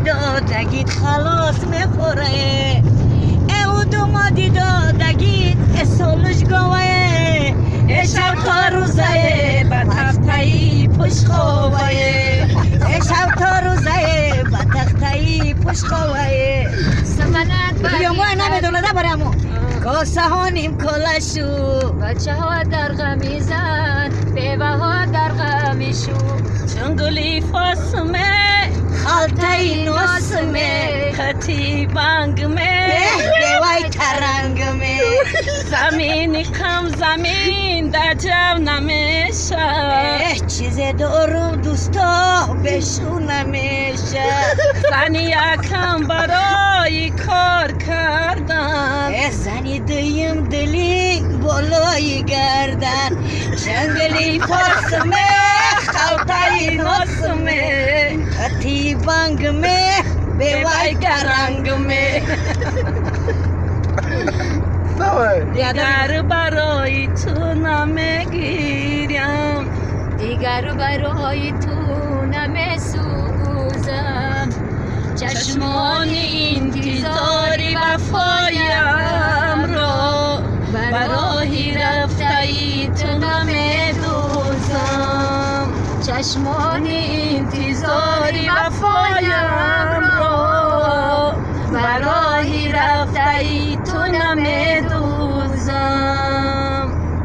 دادگید خلاص مفوره او دومادی دادگید اسولش گوه شب تا روزه با تختایی پشت خواه شب تا روزه با تختایی پشت خواه یا ما نمیدونه نبرمو کاسه ها نیم کلشو بچه ها در غمیزن بیوه ها در غمیشو چنگلی فاسمه خالتای نوسمه خطی بانگمه دیوای ترنگمه زمینی کم زمین در جو نمیشه چیز دورم دوستا بشو نمیشه زنی یکم برای کار کردن زنی دیم دلی بالای گردن چنگلی فاسمه خالتای نوسمه خطی بانگمه بیوای ترنگمه دیگر برای تو نمیگیرم دیگر برای تو نمیسوزم چشمانی انتظاری وفایم رو برای رفتایی تو نمیدوزم چشمانی انتظاری وفایم رو برای رفتایی تو نمیدوزم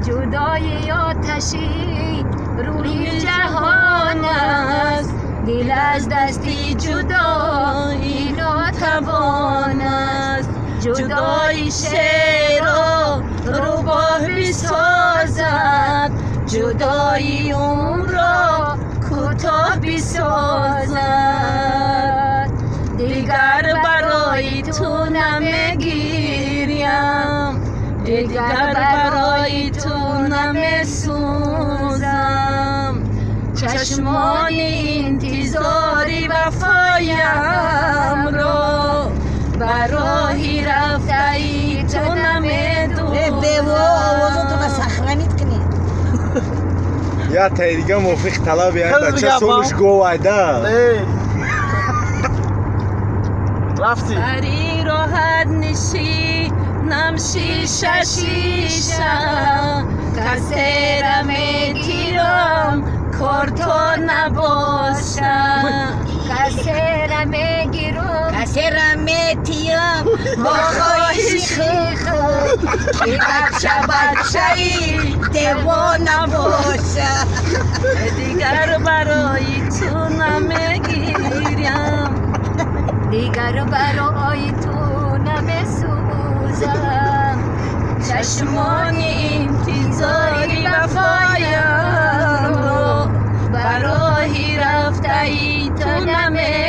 جدایی آتشی روی جهان است دل از دستی جدایی ناتوان است جدایی شعر و روباه بسازد جدایی عمر را کوتاه بسازد دیگر برای تو نمیگیریم دیگر برای تو نمیسوزم چشمانی انتظاری وفایم رو برای رفتایی تو نمیدوزم بیوا آوازتو نسخرانید کنید یا تایریگا موفق طلب یعنی بچه سولش گوایده رفتی بری راحت نشی نمشی ششیشا کسی را میگیرم کارتو نباشم کسی را میگیرم کسی را میتیم باقای شیخو که بچه‌ای دیوانه باشه دیگر برای تو نمیگیرم دیگر برای تو نمیسوزم چشمانی انتظاری وفایم رو برای رفتایی تو نمی